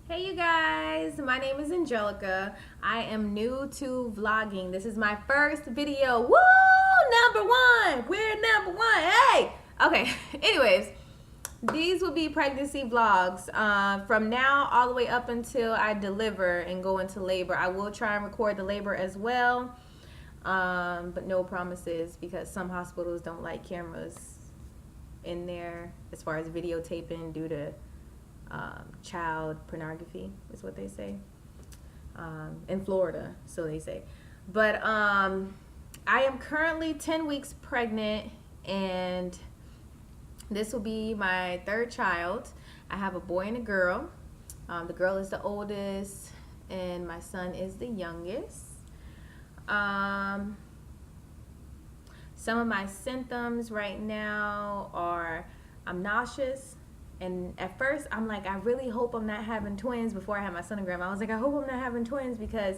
Hey you guys, my name is Angelica. I am new to vlogging. This is my first video. Woo! Number one! We're number one. Hey! Okay, anyways, these will be pregnancy vlogs from now all the way up until I deliver and go into labor. I will try and record the labor as well, but no promises because some hospitals don't like cameras in there as far as videotaping due to child pornography is what they say in Florida, so they say. But I am currently 10 weeks pregnant, and this will be my third child. I have a boy and a girl. The girl is the oldest, and my son is the youngest. Some of my symptoms right now are I'm nauseous. And at first, I'm like, I really hope I'm not having twins before I had my sonogram. I was like, I hope I'm not having twins because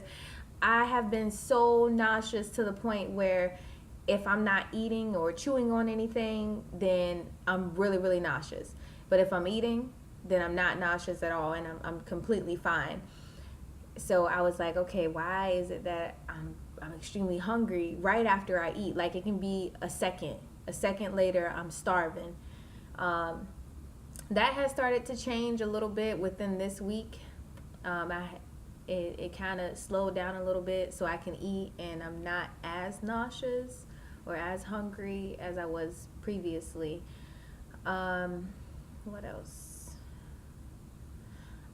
I have been so nauseous to the point where if I'm not eating or chewing on anything, then I'm really, really nauseous. But if I'm eating, then I'm not nauseous at all, and I'm completely fine. So I was like, okay, why is it that I'm extremely hungry right after I eat? Like it can be a second later, I'm starving. That has started to change a little bit within this week. It kind of slowed down a little bit so I can eat and I'm not as nauseous or as hungry as I was previously. What else?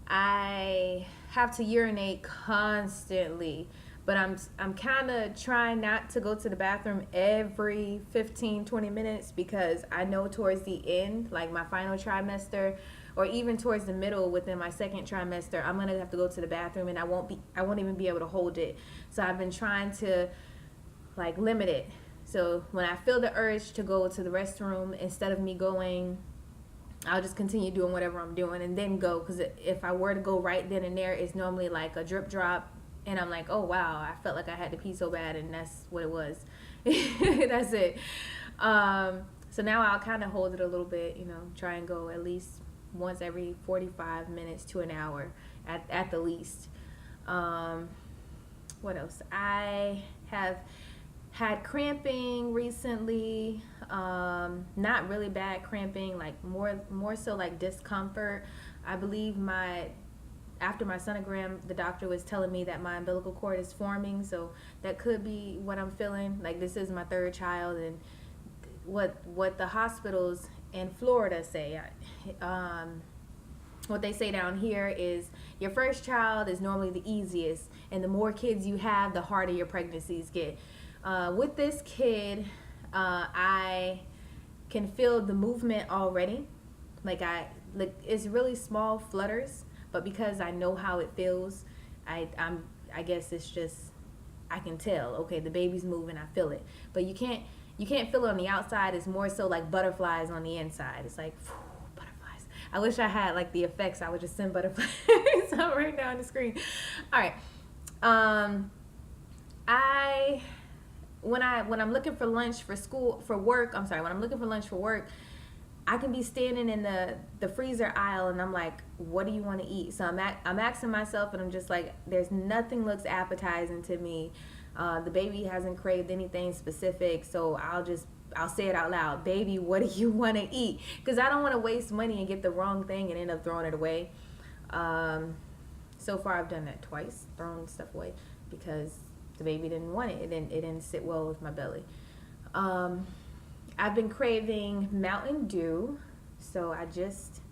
I have to urinate constantly, but I'm kind of trying not to go to the bathroom every 15-20 minutes because I know towards the end, like my final trimester or even towards the middle within my second trimester, I'm going to have to go to the bathroom and I won't even be able to hold it. So I've been trying to like limit it. So when I feel the urge to go to the restroom, instead of me going, I'll just continue doing whatever I'm doing and then go, because if I were to go right then and there, it's normally like a drip drop. And I'm like, oh, wow, I felt like I had to pee so bad, and that's what it was. That's it. So now I'll kind of hold it a little bit, try and go at least once every 45 minutes to an hour at the least. What else? I have had cramping recently. Not really bad cramping, like more so like discomfort. I believe after my sonogram, the doctor was telling me that my umbilical cord is forming, so that could be what I'm feeling. Like this is my third child, and what the hospitals in Florida say, what they say down here is your first child is normally the easiest, and the more kids you have, the harder your pregnancies get. With this kid, I can feel the movement already. Like it's really small flutters. But because I know how it feels, I guess it's just I can tell. Okay, the baby's moving. I feel it. But you can't feel it on the outside. It's more so like butterflies on the inside. It's like whew, butterflies. I wish I had like the effects. I would just send butterflies out right now on the screen. All right. When I'm looking for lunch for work. When I'm looking for lunch for work, I can be standing in the freezer aisle and I'm like, what do you want to eat? So I'm asking myself, and I'm just like, there's nothing looks appetizing to me. The baby hasn't craved anything specific, so I'll say it out loud. Baby, what do you want to eat? Because I don't want to waste money and get the wrong thing and end up throwing it away. So far I've done that twice, thrown stuff away because the baby didn't want it. It didn't sit well with my belly. I've been craving Mountain Dew, so I just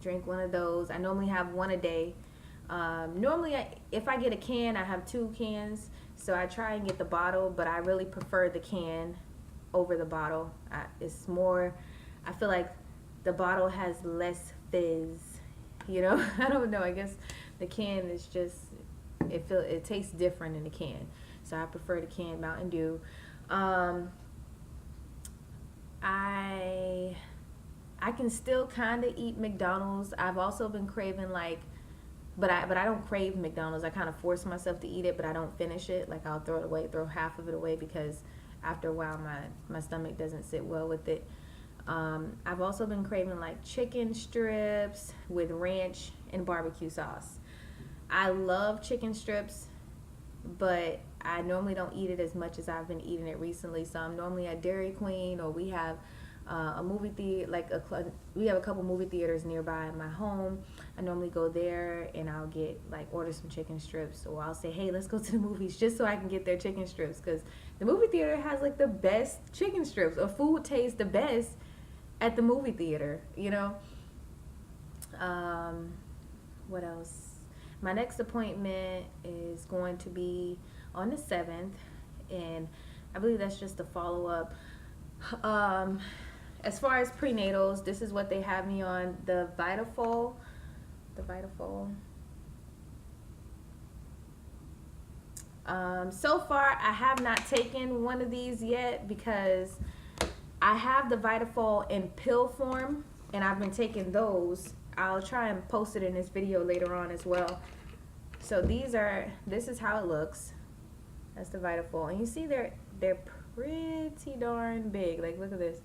drink one of those. I normally have one a day. Normally, if I get a can, I have 2 cans, so I try and get the bottle, but I really prefer the can over the bottle. It's more, I feel like the bottle has less fizz, I don't know, I guess the can is just, it tastes different in the can, so I prefer the can Mountain Dew. I can still kind of eat McDonald's. I've also been craving but I don't crave McDonald's. I kind of force myself to eat it, but I don't finish it. Like I'll throw half of it away because after a while my stomach doesn't sit well with it. I've also been craving like chicken strips with ranch and barbecue sauce. I love chicken strips, but I normally don't eat it as much as I've been eating it recently. So I'm normally at Dairy Queen, or we have a movie theater, we have a couple movie theaters nearby my home. I normally go there and I'll get like order some chicken strips, or I'll say, hey, let's go to the movies, just so I can get their chicken strips, because the movie theater has like the best chicken strips, or food tastes the best at the movie theater, you know. What else? My next appointment is going to be on the 7th, and I believe that's just a follow-up. As far as prenatals, this is what they have me on, the Vitafol. So far, I have not taken one of these yet, because I have the Vitafol in pill form, and I've been taking those. I'll try and post it in this video later on as well. So this is how it looks. That's the Vitafol, and you see they're pretty darn big. Like, look at this.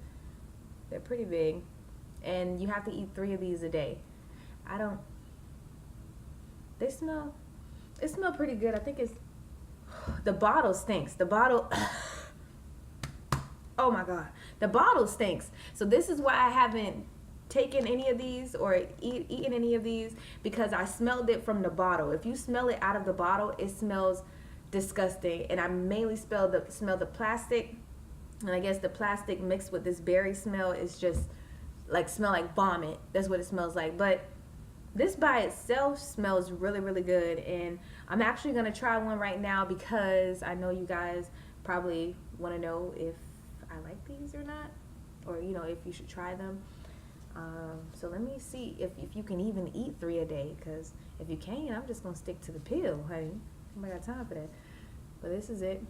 They're pretty big, and you have to eat 3 of these a day. They smell pretty good. I think it's, the bottle stinks. The bottle, oh my God, the bottle stinks. So this is why I haven't taken any of these or eaten any of these, because I smelled it from the bottle. If you smell it out of the bottle, it smells disgusting. And I mainly smell the plastic, and I guess the plastic mixed with this berry smell is just like, smell like vomit. That's what it smells like. But this by itself smells really, really good, and I'm actually gonna try one right now, because I know you guys probably want to know if I like these or not, or you know, if you should try them. So let me see if you can even eat 3 a day, because if you can't, I'm just gonna stick to the pill, honey. Nobody got time for that. But this is it.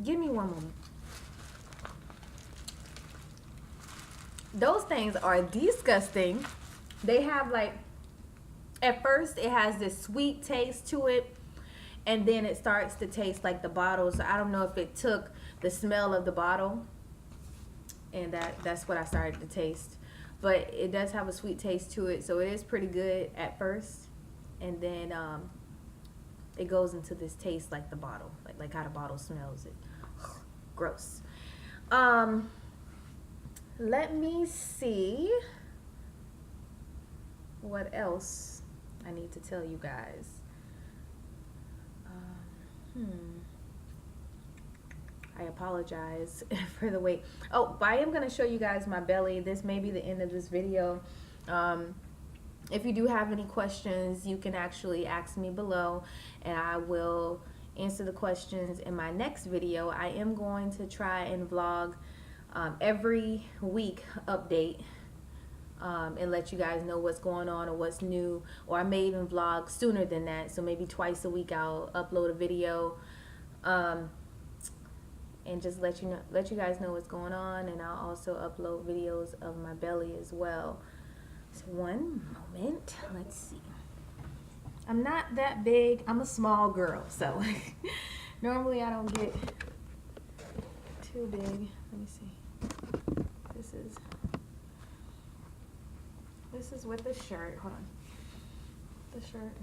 Give me one moment. Those things are disgusting. They have like, at first it has this sweet taste to it, and then it starts to taste like the bottle. So I don't know if it took the smell of the bottle, and that's what I started to taste. But it does have a sweet taste to it, so it is pretty good at first, and then it goes into this taste like the bottle, like how the bottle smells. It gross. Let me see what else I need to tell you guys. I apologize for the wait. Oh, but I am going to show you guys my belly. This may be the end of this video. If you do have any questions, you can actually ask me below, and I will answer the questions in my next video. I am going to try and vlog every week, update, and let you guys know what's going on or what's new, or I may even vlog sooner than that. So maybe twice a week I'll upload a video, and just let you guys know what's going on. And I'll also upload videos of my belly as well. So one moment, let's see. I'm not that big. I'm a small girl, so normally I don't get too big. Let me see. This is with the shirt. Hold on. The shirt.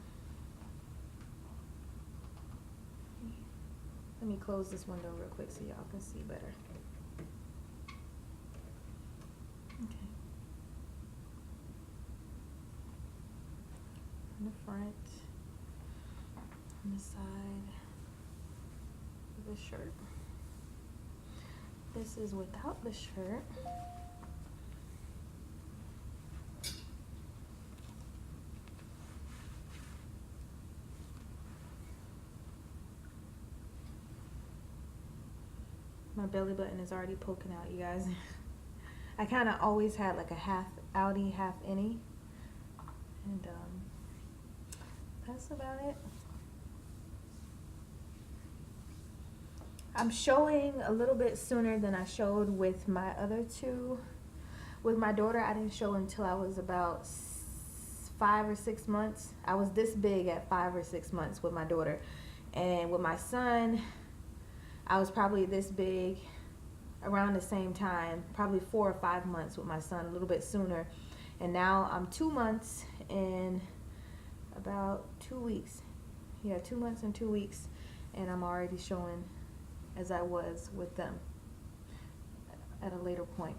Let me close this window real quick so y'all can see better. Okay. On the front, on the side of the shirt. This is without the shirt. My belly button is already poking out, you guys. I kind of always had like a half outie, half innie. And that's about it. I'm showing a little bit sooner than I showed with my other two. With my daughter, I didn't show until I was about 5 or 6 months. I was this big at 5 or 6 months with my daughter. And with my son, I was probably this big around the same time, probably 4 or 5 months with my son, a little bit sooner. And now I'm 2 months and about 2 weeks. Yeah, 2 months and 2 weeks. And I'm already showing as I was with them at a later point.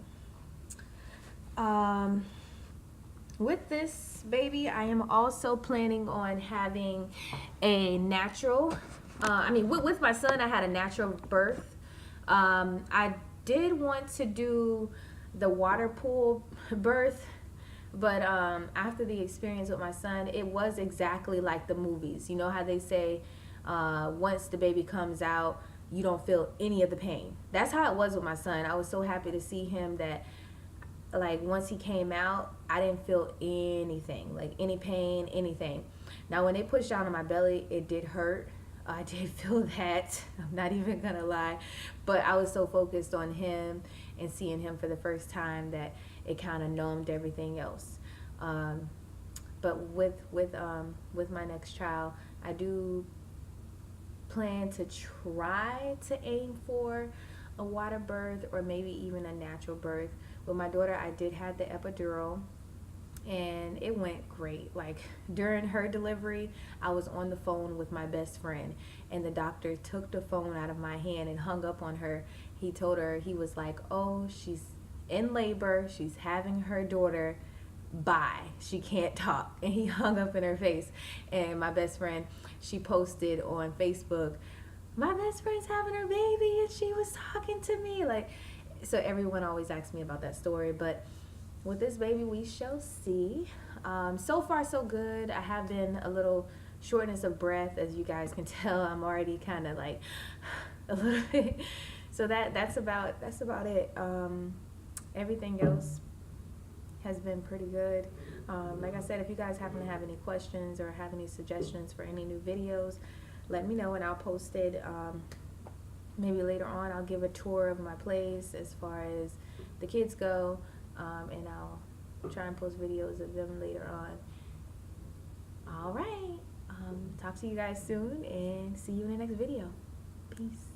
With this baby, I am also planning on having a natural, with my son, I had a natural birth. I did want to do the water pool birth, but after the experience with my son, it was exactly like the movies. You know how they say once the baby comes out, you don't feel any of the pain. That's how it was with my son. I was so happy to see him that, like, once he came out, I didn't feel anything, like any pain, anything. Now, when they pushed down on my belly, it did hurt. I did feel that. I'm not even gonna lie, but I was so focused on him and seeing him for the first time that it kind of numbed everything else. But with my next child, I do plan to try to aim for a water birth or maybe even a natural birth. With my daughter, I did have the epidural and it went great. Like, during her delivery, I was on the phone with my best friend and the doctor took the phone out of my hand and hung up on her. He told her, he was like, oh, she's in labor, she's having her daughter, bye, she can't talk. And he hung up in her face. And my best friend, she posted on Facebook, my best friend's having her baby and she was talking to me. Like, so everyone always asks me about that story, but with this baby, we shall see. So far so good. I have been a little shortness of breath, as you guys can tell. I'm already kind of like a little bit. So that's about it. Everything else has been pretty good. Like I said, if you guys happen to have any questions or have any suggestions for any new videos, let me know and I'll post it. Maybe later on I'll give a tour of my place as far as the kids go, and I'll try and post videos of them later on. All right, talk to you guys soon and see you in the next video. Peace.